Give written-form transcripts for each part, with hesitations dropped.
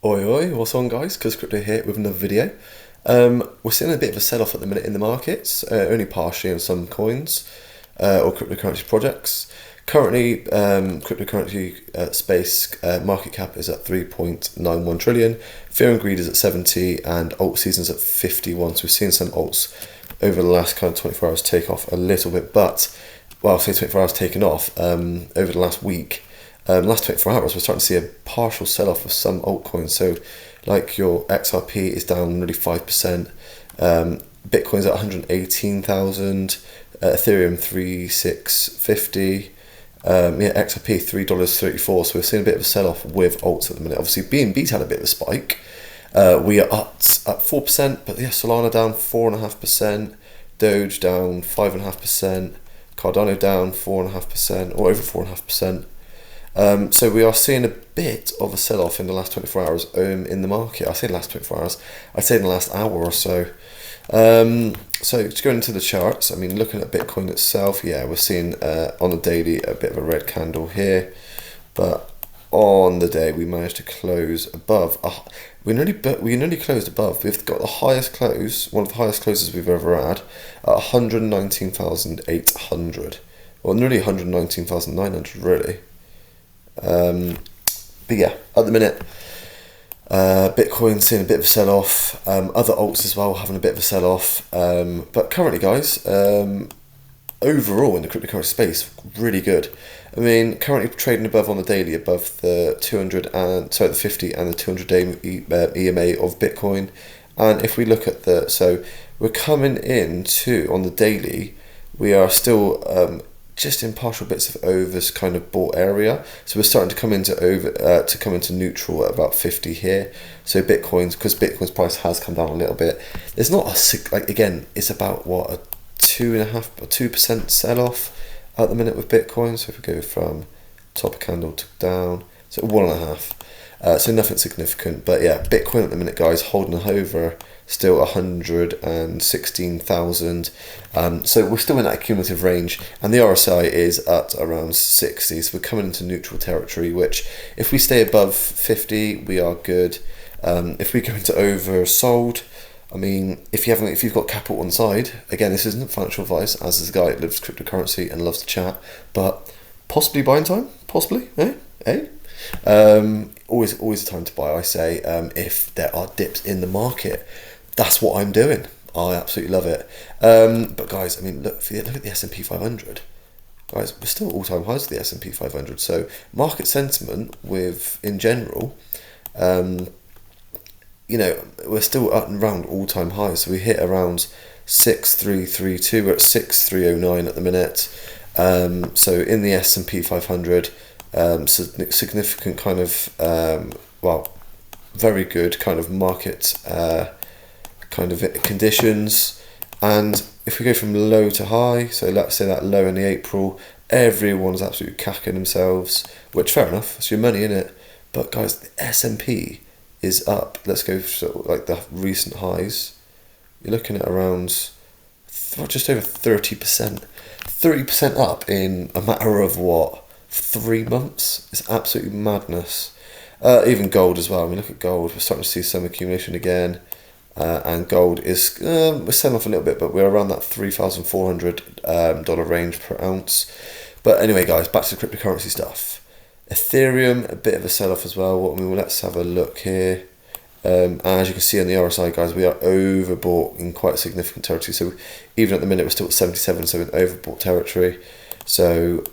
Oi oi, what's on guys? Cuz Crypto here with another video. We're seeing a bit of a sell-off at the minute in the markets, only partially on some coins or cryptocurrency projects. Currently, cryptocurrency space market cap is at 3.91 trillion, fear and greed is at 70, and alt season's at 51. So we've seen some alts over the last kind of 24 hours take off a little bit, but, well, I'll say 24 hours taken off over the last week. Last 24 hours, we're starting to see a partial sell-off of some altcoins. So, like your XRP is down nearly 5%. Bitcoin's at 118,000. Ethereum 3,650. XRP $3.34. So we're seeing a bit of a sell-off with alts at the minute. Obviously, BNB's had a bit of a spike. We are up at 4%, but yeah, Solana down 4.5%. Doge down 5.5%. Cardano down 4.5%, or over 4.5%. So we are seeing a bit of a sell-off in the last 24 hours in the market. I say the last 24 hours, I'd say in the last hour or so. So just going into the charts, I mean, looking at Bitcoin itself, yeah, we're seeing on the daily a bit of a red candle here, but on the day we managed to close above. We nearly closed above. We've got the highest close, one of the highest closes we've ever had, at 119,800, or nearly 119,900 really. But yeah, at the minute, Bitcoin seeing a bit of a sell-off. Other alts as well having a bit of a sell-off. But currently, guys, overall in the cryptocurrency space, really good. I mean, currently trading above on the daily, above the 50 and the 200-day EMA of Bitcoin. And if we look at so we're coming into on the daily, we are still just in partial bits of overs kind of bought area, so we're starting to come into neutral at about 50 here. So because Bitcoin's price has come down a little bit, there's not again, it's about what, a 2% sell off at the minute with Bitcoin. So if we go from top of candle to down, so 1.5. So nothing significant, but yeah, Bitcoin at the minute, guys, holding over still 116,000. So we're still in that cumulative range, and the RSI is at around 60. So we're coming into neutral territory, which if we stay above 50, we are good. If we go into oversold, I mean, if you've got capital on side, again, this isn't financial advice, as this guy that lives cryptocurrency and loves to chat, but possibly buying time, possibly, always a time to buy, I say. If there are dips in the market, that's what I'm doing. I absolutely love it. But guys, I mean, look at the S&P 500. Guys, we're still all-time highs for the S&P 500. So market sentiment in general, we're still up and around all-time highs. So we hit around 6,332. We're at 6,309 at the minute. So in the S&P 500, significant kind of very good kind of market kind of conditions. And if we go from low to high, so let's say that low in the April, everyone's absolutely cacking themselves, which fair enough, it's your money in it. But guys, the S&P is up. Let's go for like the recent highs. You're looking at around just over 30% up in a matter of what, 3 months. It's absolutely madness. Even gold as well. I mean, look at gold. We're starting to see some accumulation again, and gold is we're selling off a little bit, but we're around that $3,400 range per ounce. But anyway, guys, back to the cryptocurrency stuff. Ethereum, a bit of a sell-off as well. I mean, let's have a look here. As you can see on the RSI, guys, we are overbought in quite a significant territory. So even at the minute, we're still at 77, so in overbought territory. So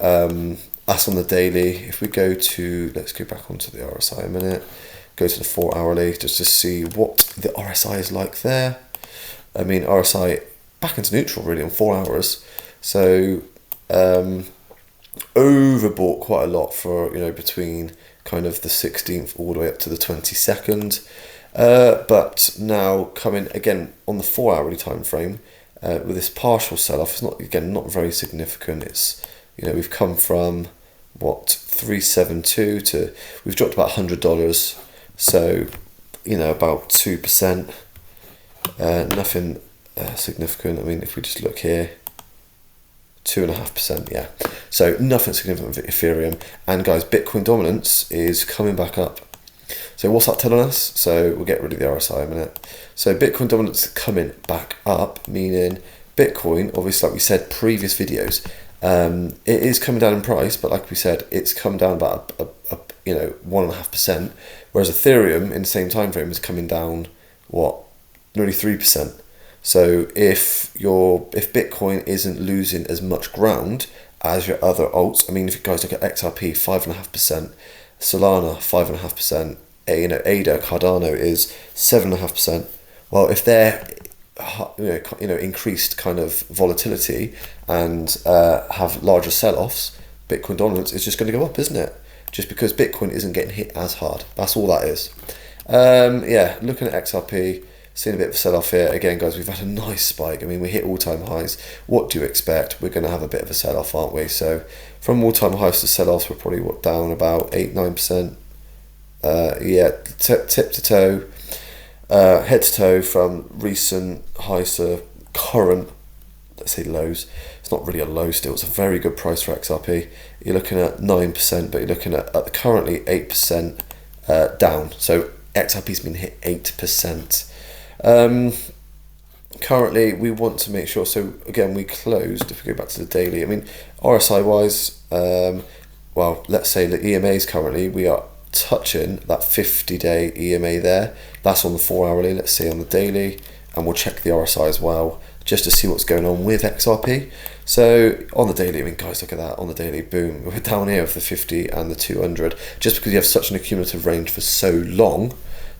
that's on the daily. If we go to, let's go back onto the RSI a minute, go to the 4 hourly just to see what the RSI is like there. I mean, RSI back into neutral really on 4 hours. So overbought quite a lot for, between kind of the 16th all the way up to the 22nd. But now coming again on the 4 hourly time frame with this partial sell-off, it's not very significant. It's, we've come from 372 to, we've dropped about $100, so about 2%. Nothing significant. I mean, if we just look here, 2.5%, yeah. So nothing significant with Ethereum. And guys, Bitcoin dominance is coming back up. So what's that telling us? So we'll get rid of the RSI in a minute. So Bitcoin dominance coming back up, meaning Bitcoin, obviously, like we said previous videos, it is coming down in price, but like we said, it's come down about 1.5%, whereas Ethereum in the same time frame is coming down nearly 3%. So if Bitcoin isn't losing as much ground as your other alts, I mean, if you guys look at XRP, 5.5%, Solana 5.5%, ADA Cardano is 7.5%. Well, if they're increased kind of volatility and have larger sell-offs, Bitcoin dominance is just going to go up, isn't it? Just because Bitcoin isn't getting hit as hard. That's all that is. Looking at XRP, seeing a bit of a sell-off here. Again, guys, we've had a nice spike. I mean, we hit all-time highs. What do you expect? We're going to have a bit of a sell-off, aren't we? So from all-time highs to sell-offs, we're probably down about 8-9%. Tip to toe, head to toe from recent highs to current, let's say, lows. It's not really a low still. It's a very good price for XRP. You're looking at 9%, but you're looking at currently 8% down. So XRP's been hit 8%. Currently, we want to make sure. So again, we closed. If we go back to the daily, I mean, RSI wise, let's say the EMAs currently we are touching that 50-day EMA there. That's on the 4-hourly. Let's see on the daily, and we'll check the RSI as well just to see what's going on with XRP. So on the daily, I mean, guys, look at that. On the daily, boom, we're down here with the 50 and the 200. Just because you have such an accumulative range for so long,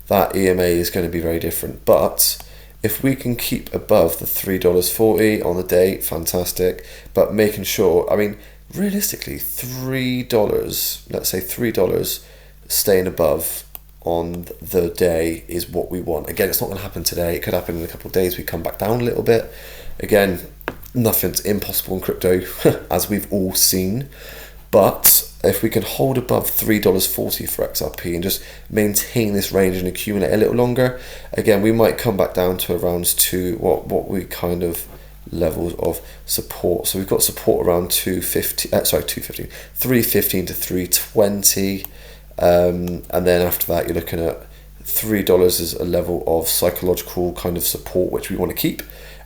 that EMA is going to be very different. But if we can keep above the $3.40 on the day, fantastic. But making sure, I mean, realistically, $3, let's say $3 staying above on the day is what we want. Again, it's not going to happen today. It could happen in a couple of days. We come back down a little bit. Again, nothing's impossible in crypto, as we've all seen. But if we can hold above $3.40 for XRP and just maintain this range and accumulate a little longer, again, we might come back down to around what we kind of levels of support. So we've got support around 315 to 320. And then after that, you're looking at $3 as a level of psychological kind of support, which we want to keep.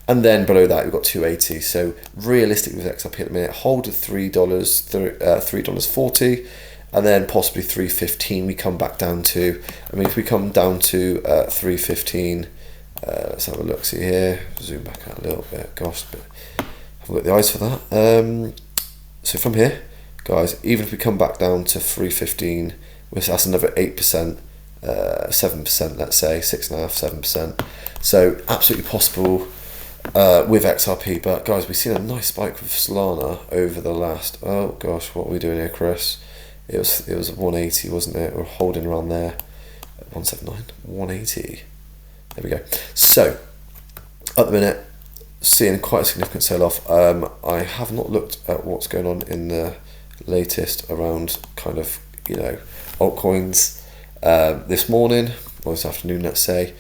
And then below that, we've got 280. So realistically with XRP at the minute, hold at $3.40, and then possibly 315 we come back down to. I mean, if we come down to 315, let's have a look, see here, zoom back out a little bit, gosh, but I haven't got the eyes for that. So from here, guys, even if we come back down to 315, that's another 8%, 7%, let's say, 6.5%, 7%. So absolutely possible with XRP. But guys, we've seen a nice spike with Solana over the last, oh gosh, what are we doing here, Chris? It was 180, wasn't it? We're holding around there. 179, 180. There we go. So at the minute, seeing quite a significant sell-off. I have not looked at what's going on in the latest around kind of, altcoins this morning or this afternoon, let's say.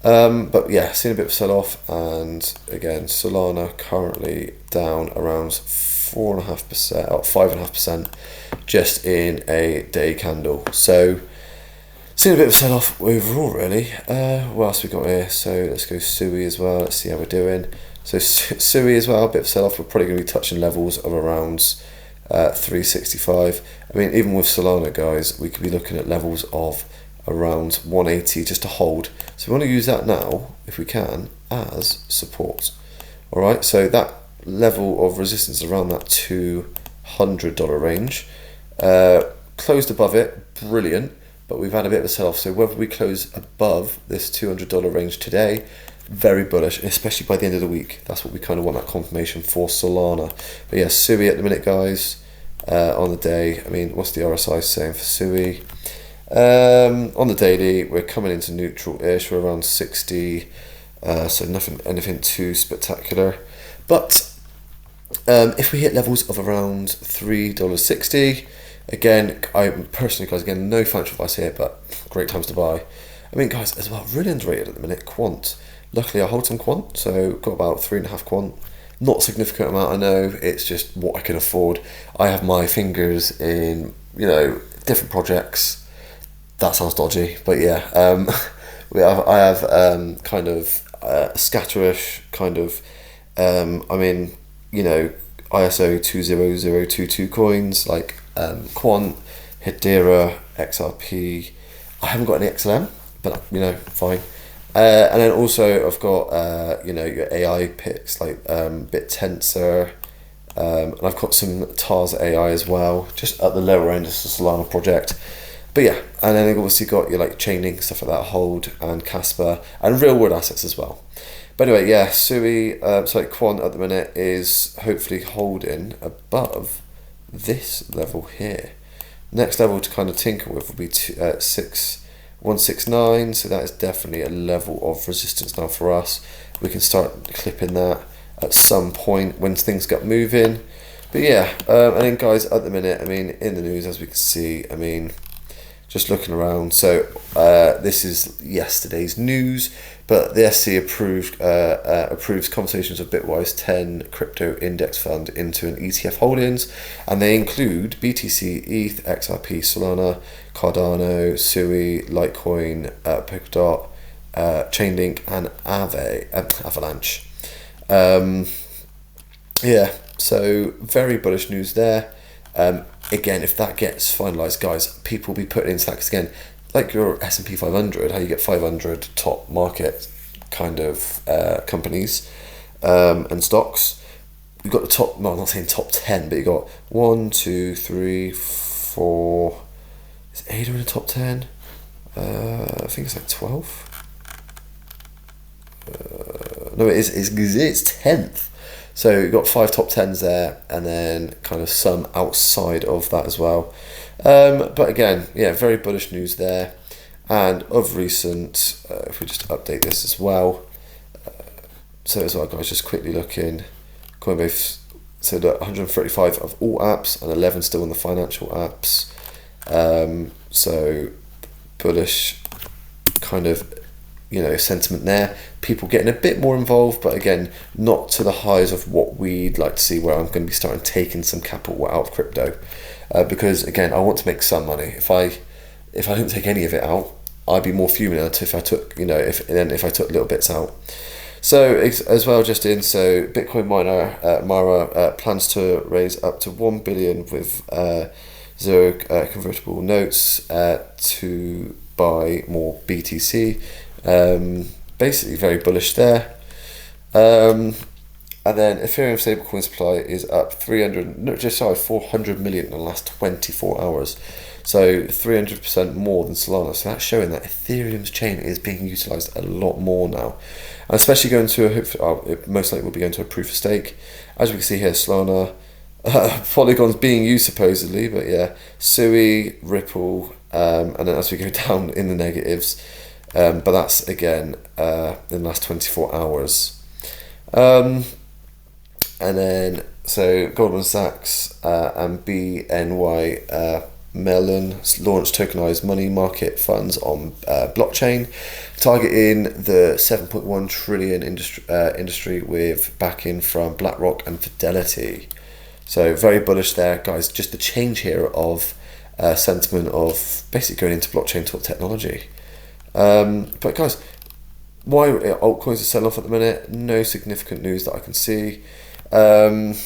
But yeah, seen a bit of sell-off, and again, Solana currently down around 4.5% or 5.5% just in a day candle. So seen a bit of sell-off overall, really. What else we got here? So let's go SUI as well. Let's see how we're doing. So SUI as well, a bit of sell-off. We're probably going to be touching levels of around 365. I mean, even with Solana, guys, we could be looking at levels of around 180 just to hold. So we want to use that now, if we can, as support. All right, so that level of resistance around that $200 range. Closed above it, brilliant, but we've had a bit of a sell-off. So whether we close above this $200 range today, very bullish, especially by the end of the week. That's what we kind of want, that confirmation for Solana. But yeah, SUI at the minute, guys, on the day. I mean, what's the RSI saying for SUI? On the daily, we're coming into neutral-ish. We're around 60, so anything too spectacular. But if we hit levels of around $3.60, again, I personally, guys, again, no financial advice here, but great times to buy. I mean, guys, as well, really underrated at the minute, Quant. Luckily, I hold some Quant, so got about 3.5 Quant. Not a significant amount, I know. It's just what I can afford. I have my fingers in, different projects. that sounds dodgy, but yeah, I have kind of scatterish kind of, I mean, you know, ISO 20022 coins like Quant, Hedera, XRP. I haven't got any XLM, but you know, fine. And then also I've got you know, your AI picks like BitTensor, and I've got some TARS AI as well, just at the lower end of the Solana project. But yeah, and then I've obviously got your like Chainlink, stuff like that, Hold and KASPA, and real world assets as well. But anyway, yeah, Sui, sorry, Quant at the minute is hopefully holding above this level here. Next level to kind of tinker with will be 169, so that is definitely a level of resistance now for us. We can start clipping that at some point when things get moving. But yeah, and then guys, at the minute, I mean, in the news, as we can see, I mean, just looking around, so this is yesterday's news, but the SC approves conversations of Bitwise 10 crypto index fund into an ETF holdings, and they include BTC, ETH, XRP, Solana, Cardano, Sui, Litecoin, Polkadot, Chainlink, and Avalanche. Yeah, so very bullish news there. Again, if that gets finalised, guys, people will be putting in stacks again, like your S&P 500, how you get 500 top market kind of companies and stocks. You've got the top, well, I'm not saying top 10, but you've got 1, 2, 3, 4, is AERO in the top 10? I think it's like 12. No, it's 10th. So you've got 5 top 10s there, and then kind of some outside of that as well. But again, yeah, very bullish news there. And of recent, if we just update this as well. So as well, guys, just quickly looking. Coinbase, so that 135 of all apps and 11 still in the financial apps. So bullish kind of, you know, sentiment there. People getting a bit more involved, but again, not to the highs of what we'd like to see, where I'm going to be starting taking some capital out of crypto, because again, I want to make some money. If I didn't take any of it out, I'd be more fuming if I took, you know, if I took little bits out. So as well, just in, so Bitcoin miner Mara plans to raise up to 1 billion with 0 convertible notes to buy more BTC. Basically very bullish there. And then Ethereum stablecoin supply is up 400 million in the last 24 hours. So 300% more than Solana. So that's showing that Ethereum's chain is being utilized a lot more now. And especially going to it most likely will be going to a proof of stake. As we can see here, Solana, Polygon's being used supposedly, but yeah, Sui, Ripple, and then as we go down in the negatives, but that's again in the last 24 hours. And then so Goldman Sachs and BNY Mellon launched tokenized money market funds on blockchain, targeting the 7.1 trillion industry with backing from BlackRock and Fidelity. So very bullish there, guys. Just the change here of sentiment of basically going into blockchain technology. But guys, why altcoins are selling off at the minute? No significant news that I can see. And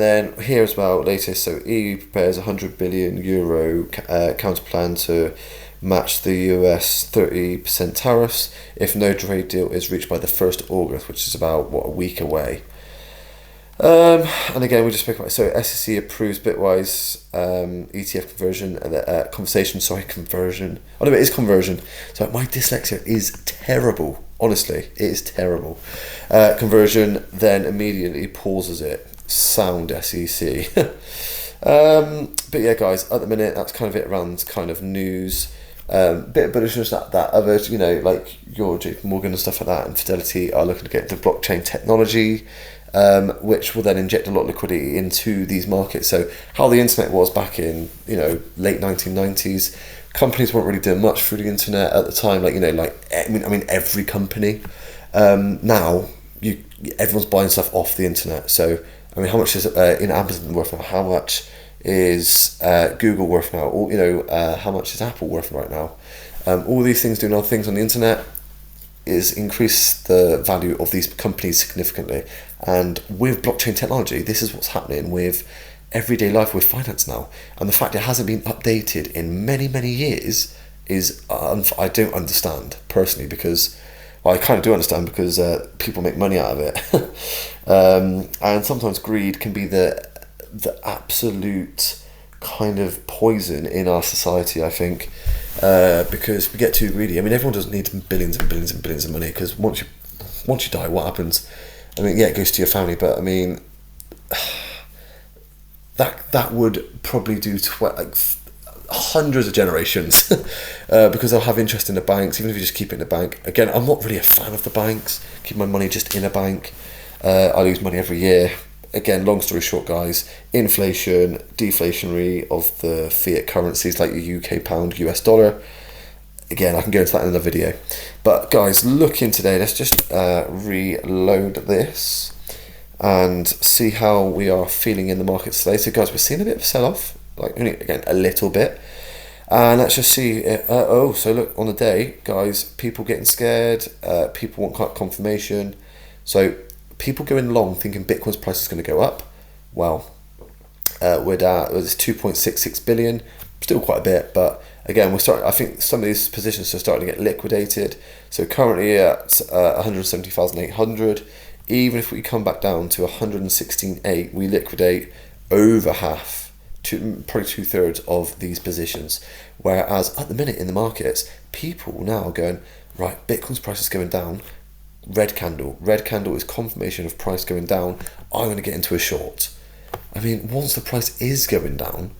then here as well, latest, so EU prepares €100 billion counter plan to match the US 30% tariffs if no trade deal is reached by the 1st of August, which is about, what, a week away. And again, we just spoke about, so SEC approves Bitwise ETF conversion, and conversion. Oh no, it is conversion. So my dyslexia is terrible. Honestly, it is terrible. Conversion, then immediately pauses it. Sound SEC. But yeah, guys, at the minute, that's kind of it around kind of news. Bit of bullishness that others, you know, like your JP Morgan and stuff like that, and Fidelity are looking to get into blockchain technology, which will then inject a lot of liquidity into these markets. So how the internet was back in, you know, late 1990s, companies weren't really doing much through the internet at the time. Like, you know, like I mean every company. Now everyone's buying stuff off the internet. So I mean, how much is in Amazon worth? How much is Google worth now? Or, how much is Apple worth right now? All these things doing other things on the internet is increase the value of these companies significantly. And with blockchain technology, this is what's happening with everyday life with finance now. And the fact it hasn't been updated in many, many years is, I don't understand personally, because, well, I kind of do understand, because people make money out of it. And sometimes greed can be the absolute kind of poison in our society, I think, because we get too greedy. I mean, everyone doesn't need billions and billions and billions of money, because once you die, what happens? I mean, yeah, it goes to your family, but I mean, that would probably do hundreds of generations, because they'll have interest in the banks, even if you just keep it in the bank. Again, I'm not really a fan of the banks. Keep my money just in a bank. I lose money every year. Again, long story short, guys, inflation, deflationary of the fiat currencies like the UK pound, US dollar. Again, I can go into that in another video. But guys, looking today, let's just reload this and see how we are feeling in the markets today. So guys, we're seeing a bit of a sell-off, like only, again, a little bit. And let's just see, so look, on the day, guys, people getting scared, people want confirmation. So people going long thinking Bitcoin's price is going to go up. Well, we're down, it's 2.66 billion, still quite a bit, but again, I think some of these positions are starting to get liquidated. So currently at 170,800. Even if we come back down to 116.8, we liquidate over half, probably 2/3 of these positions. Whereas at the minute in the markets, people now are going, right, Bitcoin's price is going down. Red candle is confirmation of price going down. I'm going to get into a short. I mean, once the price is going down,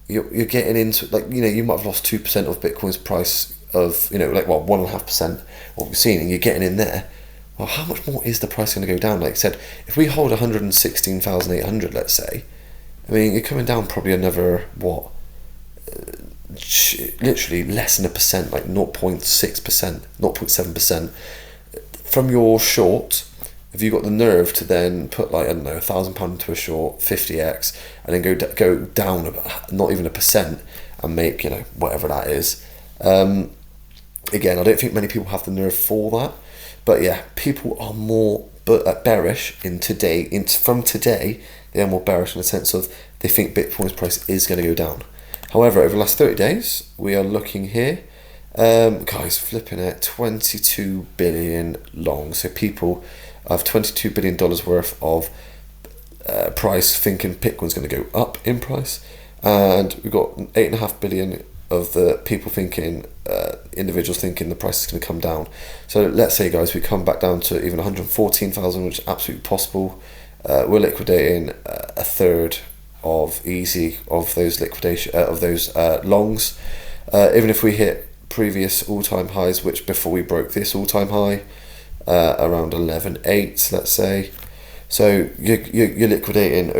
you're getting into, you might have lost 2% of Bitcoin's price of, 1.5% what we've seen, and you're getting in there. Well, how much more is the price going to go down? Like I said, if we hold 116,800, let's say, I mean, you're coming down probably another, literally less than a percent, like 0.6%, 0.7%. From your short, have you got the nerve to then put, £1,000 into a short, 50x, and then go down about not even a percent and make, whatever that is? Again, I don't think many people have the nerve for that. But yeah, people are more bearish from today. They are more bearish in the sense of they think Bitcoin's price is going to go down. However, over the last 30 days, we are looking here, guys, flipping at 22 billion long. So people have $22 billion worth of price thinking Bitcoin's going to go up in price, and we've got 8.5 billion of the people thinking, individuals thinking the price is going to come down. So let's say, guys, we come back down to even 114,000, which is absolutely possible. We're liquidating a third of those liquidation of those longs. Even if we hit previous all-time highs, which before we broke this all-time high, around 11.8, let's say. So you're liquidating,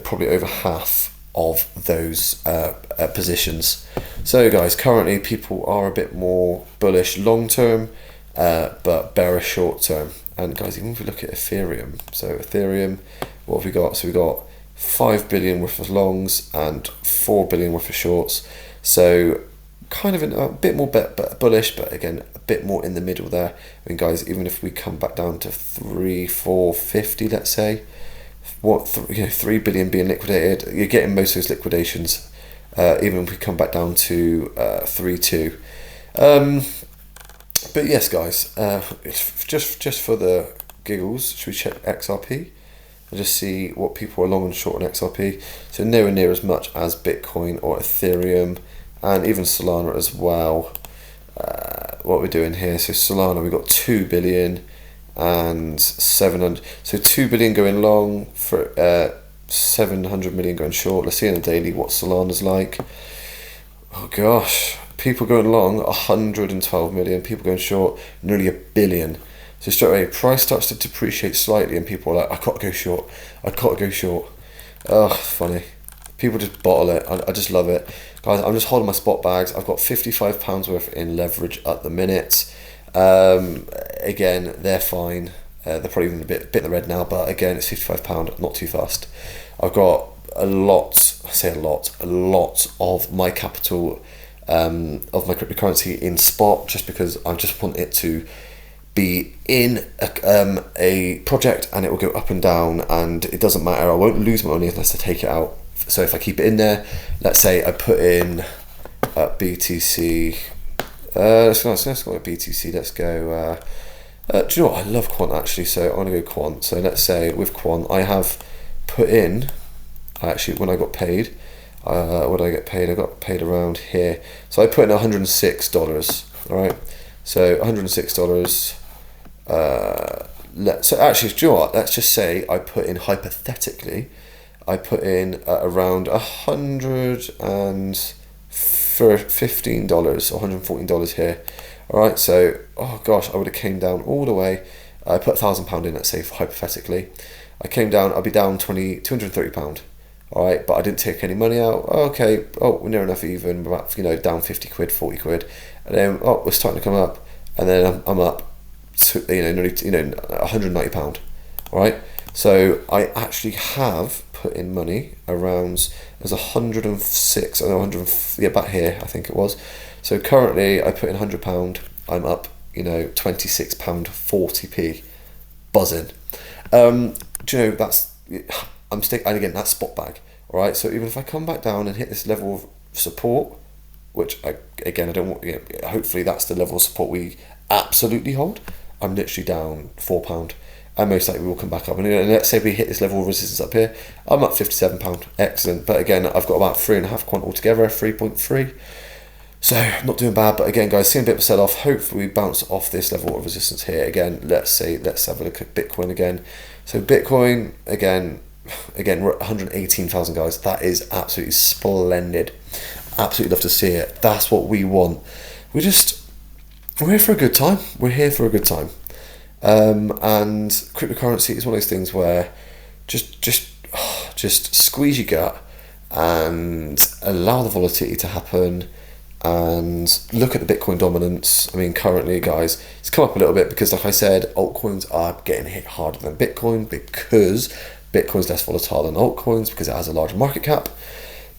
probably over half of those positions. So guys, currently people are a bit more bullish long term, but bearish short term. And guys, even if we look at Ethereum, so Ethereum, what have we got? So we got 5 billion worth of longs and 4 billion worth of shorts. So kind of a bit more bullish, but again, a bit more in the middle there. I mean, guys, even if we come back down to 450, let's say, 3 billion being liquidated, you're getting most of those liquidations. Even if we come back down to 3.2. But yes, guys, just for the giggles, should we check XRP and just see what people are long and short on XRP? So nowhere near as much as Bitcoin or Ethereum, and even Solana as well. What we're doing here, so Solana, we've got 2 billion and 700. So 2 billion going long for 700 million going short. Let's see on the daily what Solana's like. Oh gosh, people going long 112 million, people going short nearly 1 billion. So straight away, price starts to depreciate slightly, and people are like, I gotta go short. Oh, funny. People just bottle it. I just love it, guys. I'm just holding my spot bags. I've got £55 worth in leverage at the minute. Again, they're fine. They're probably even a bit in the red now, but again, it's £55, not too fast. I've got a lot of my capital of my cryptocurrency in spot, just because I just want it to be in a project, and it will go up and down, and it doesn't matter. I won't lose my money unless I take it out. So if I keep it in there, let's say I put in BTC, let's go with BTC. Let's go. Do you know what? I love quant actually, so I'm gonna go quant. So let's say with quant, I have put in. Actually, when I got paid, what did I get paid? I got paid around here. So I put in $106. All right. So $106. So actually, do you know what? Let's just say I put in, hypothetically, I put in around $115 or $114 here. All right. So, oh gosh, I would have came down all the way. I put £1,000 in, let's say, hypothetically. I came down, I'll be down £230. All right, but I didn't take any money out. Okay, we're near enough even, we're about, down 50 quid, 40 quid. And then, we're starting to come up. And then I'm up to, nearly, £190. All right, so I actually have put in money around, there's 106, about here, I think it was. So currently I put in £100, I'm up, £26.40p, buzzing. Do you know, that's, and again, that's spot bag. All right, so even if I come back down and hit this level of support, which I don't want, hopefully that's the level of support we absolutely hold, I'm literally down £4, and most likely we'll come back up. And let's say we hit this level of resistance up here, I'm up £57, excellent. But again, I've got about 3.5 quant altogether, 3.3. So not doing bad, but again, guys, seeing a bit of a sell-off. Hopefully we bounce off this level of resistance here. Again, let's have a look at Bitcoin again. So Bitcoin, again, we're at 118,000, guys. That is absolutely splendid. Absolutely love to see it. That's what we want. We're here for a good time. We're here for a good time. And cryptocurrency is one of those things where just squeeze your gut and allow the volatility to happen, and look at the Bitcoin dominance. I mean, currently, guys, it's come up a little bit because, like I said, altcoins are getting hit harder than Bitcoin because Bitcoin's less volatile than altcoins because it has a larger market cap.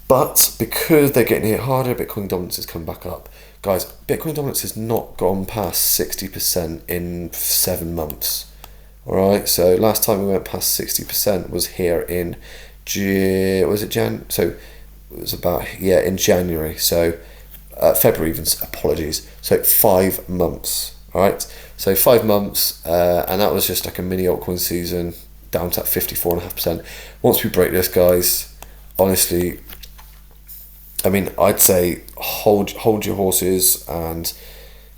But because they're getting hit harder, Bitcoin dominance has come back up. Guys, Bitcoin dominance has not gone past 60% in 7 months. All right, so last time we went past 60% was here in So it was about, in January. So February even, apologies. So 5 months, all right? So 5 months, and that was just like a mini altcoin season, down to 54.5%. Once we break this, guys, honestly, I mean, I'd say hold your horses and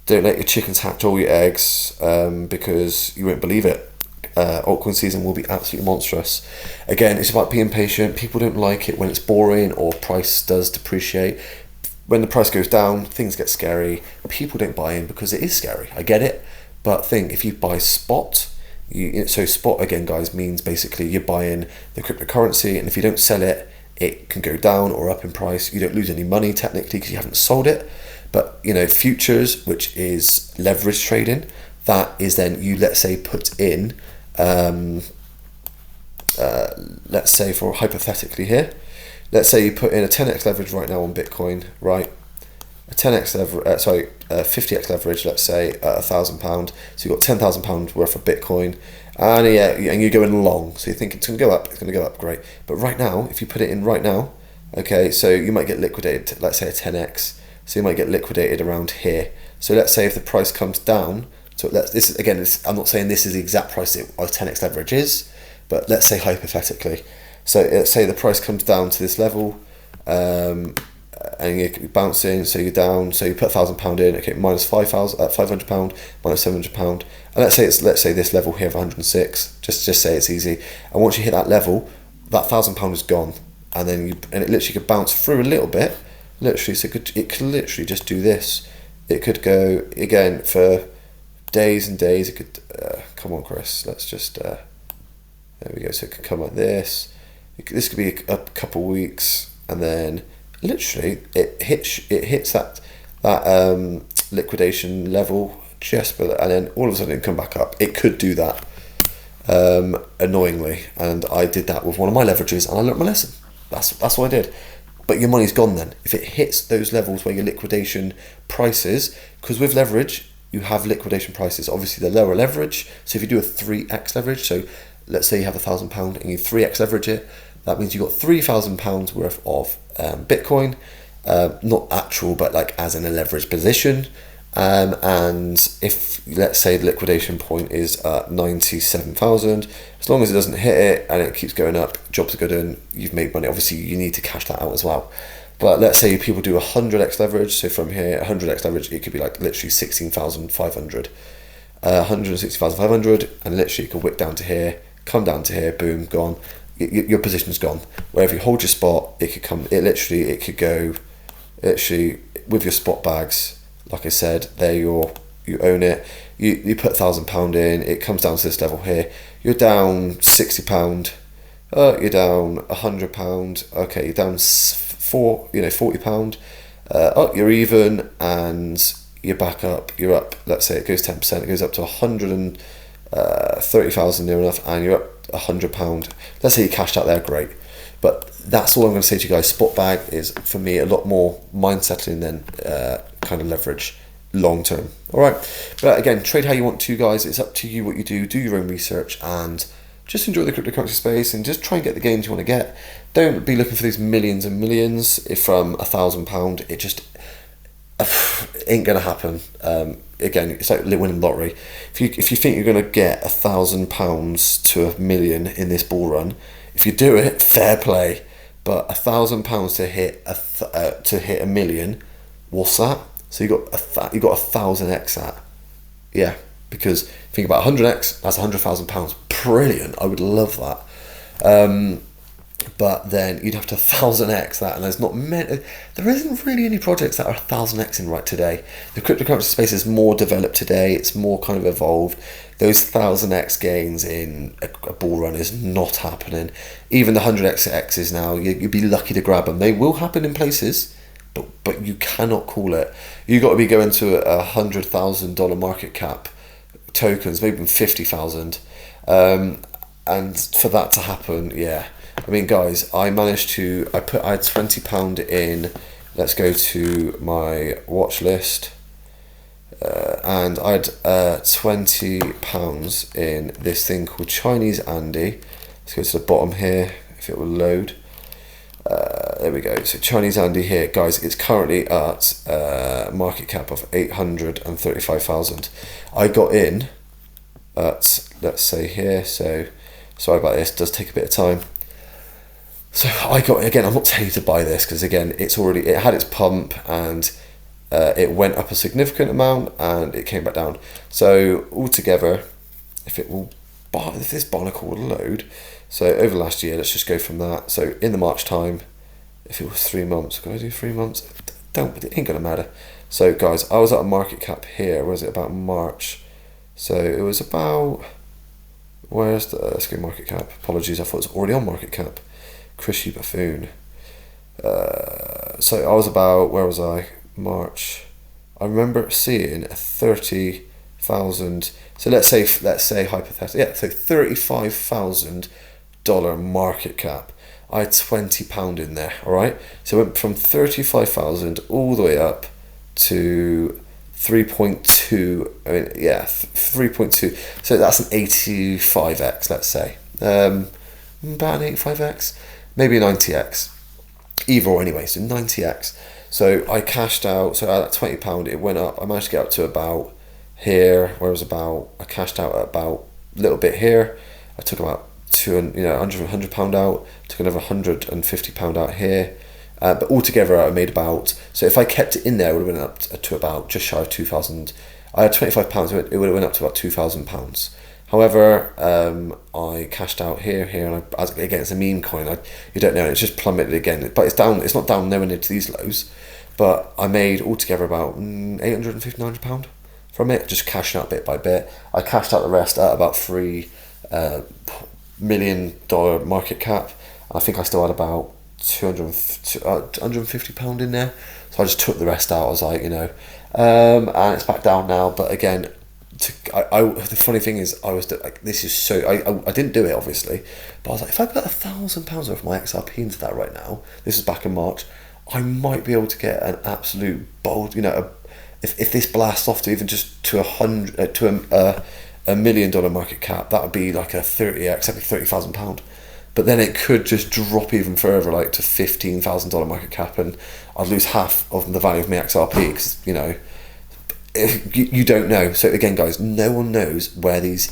don't let your chickens hatch all your eggs, because you won't believe it. Altcoin season will be absolutely monstrous. Again, it's about being patient. People don't like it when it's boring or price does depreciate. When the price goes down, things get scary. People don't buy in because it is scary. I get it. But if you buy spot, so spot again, guys, means basically you're buying the cryptocurrency, and if you don't sell it, it can go down or up in price. You don't lose any money technically because you haven't sold it. But futures, which is leverage trading, that is then you, let's say, put in, let's say for hypothetically here, let's say you put in a 10x leverage right now on Bitcoin, right? A 10x leverage, 50x leverage, let's say, at £1,000. So you've got £10,000 worth of Bitcoin, and and you're going long. So you think it's going to go up, great. But right now, if you put it in right now, okay, so you might get liquidated, let's say a 10x. So you might get liquidated around here. So let's say if the price comes down, so this is again, I'm not saying this is the exact price of 10x leverage is, but let's say hypothetically. So let's say the price comes down to this level, and you're bouncing, so you're down, so you put £1,000 in, okay, minus £500, minus £700, and let's say this level here of 106. Just say it's easy. And once you hit that level, that £1,000 is gone, and then it literally could bounce through a little bit, literally. So it could literally just do this. It could go again for days and days. It could come on, Chris. Let's just there we go. So it could come like this. This could be a couple weeks, and then literally it hits that liquidation level just below, and then all of a sudden it come back up. It could do that, annoyingly, and I did that with one of my leverages, and I learnt my lesson. That's what I did. But your money's gone then. If it hits those levels where your liquidation price is, because with leverage, you have liquidation prices. Obviously, the lower leverage. So if you do a 3x leverage, so let's say you have £1,000 and you 3x leverage it, that means you got £3,000 worth of Bitcoin, not actual, but like as in a leveraged position. And if, let's say, the liquidation point is 97,000, as long as it doesn't hit it and it keeps going up, jobs are good and you've made money. Obviously, you need to cash that out as well. But let's say people do 100x leverage. So from here, 100x leverage, it could be like literally 16,500, 160,500, and literally it could wick down to here, come down to here, boom, gone. Your position's gone. Wherever you hold your spot, it could come. It could go. Literally with your spot bags. Like I said, you own it. You put £1,000 in. It comes down to this level here. You're down £60. You're down £100. Okay, you're down £40. You're even, and you're back up. You're up. Let's say it goes 10%. It goes up to 130,000 near enough, and you're up £100. Let's say you cashed out there. Great. But that's all I'm going to say to you guys. Spot bag is, for me, a lot more mind settling than kind of leverage long term. All right. But again, trade how you want to, guys. It's up to you what you do. Do your own research and just enjoy the cryptocurrency space and just try and get the gains you want to get. Don't be looking for these millions and millions. If from £1,000, it just ain't going to happen. Again, it's like winning lottery. If you think you're going to get £1,000 to £1 million in this bull run, if you do it, fair play. But £1,000 to hit £1 million, what's that? So you got 1,000x that. Yeah, because think about 100x, that's £100,000. Brilliant. I would love that. But then you'd have to 1,000x that, and there isn't really any projects that are 1,000x in right today. The cryptocurrency space is more developed today. It's more kind of evolved. Those 1,000x gains in a bull run is not happening. Even the 100x's now, you'd be lucky to grab them. They will happen in places, but you cannot call it. You got to be going to $100,000 market cap tokens, maybe even 50,000, and for that to happen, yeah. I mean, guys, I had £20 in. Let's go to my watch list. And I had £20 in this thing called Chinese Andy. Let's go to the bottom here, if it will load. There we go. So Chinese Andy here, guys, it's currently at market cap of 835,000. I got in at, let's say here, so sorry about this, it does take a bit of time. So I got, again, I'm not telling you to buy this because again, it had its pump and it went up a significant amount and it came back down. So altogether, if this barnacle will load, so over last year, let's just go from that. So in the March time, if it was 3 months, can I do 3 months? It ain't gonna matter. So guys, I was at a market cap here. Was it about March? So it was about, let's go market cap. Apologies, I thought it was already on market cap. Chrissy buffoon. So I was about, where was I? March. I remember seeing a 30,000. So let's say hypothetically, yeah. So $35,000 market cap. I had £20 in there. All right. So it went from 35,000 all the way up to 3.2. I mean, yeah, 3.2. So that's an 85x. Let's say about an 85x. Maybe 90x, either or anyway, so 90x. So I cashed out, so at £20, it went up. I managed to get up to about here, where it was about, I cashed out at about a little bit here. I took about £100 out, took another £150 out here. But altogether I made about, so if I kept it in there, it would have went up to about just shy of 2,000. I had £25, it would have went up to about £2,000. However, I cashed out here, and again, it's a meme coin. You don't know, it's just plummeted again. But it's down. It's not down nowhere near to these lows. But I made altogether about £850, £900 from it, just cashing out bit by bit. I cashed out the rest at about $3 million market cap. I think I still had about £250 in there. So I just took the rest out. I was like, and it's back down now. But again, The funny thing is, I was like, this is so. I didn't do it obviously, but I was like, if I put £1,000 worth of my XRP into that right now, this was back in March, I might be able to get an absolute bold, if this blasts off to even just to $1 million market cap, that would be like a 30x, that'd be £30,000. But then it could just drop even further, like to $15,000 market cap, and I'd lose half of the value of my XRP because you don't know. So again, guys, no one knows where these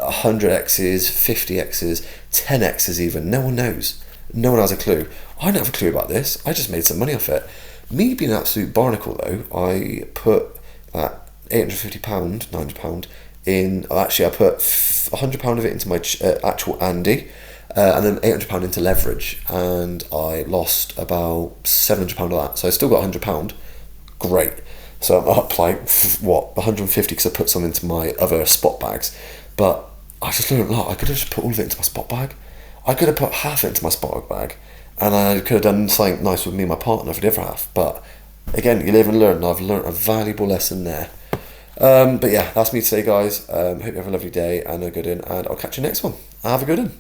100x's, 50x's, 10x's even. No one knows. No one has a clue. I don't have a clue about this. I just made some money off it. Me being an absolute barnacle though, I put that £850, £900 in. Actually, I put £100 of it into my actual Andy. And then £800 into leverage, and I lost about £700 of that. So I still got £100. Great. So I'm up like, what, 150 because I put some into my other spot bags. But I just learned a lot. I could have just put all of it into my spot bag. I could have put half into my spot bag, and I could have done something nice with me and my partner for the other half. But again, you live and learn, and I've learned a valuable lesson there. But yeah, that's me today, guys. Hope you have a lovely day and a good one, and I'll catch you next one. Have a good one.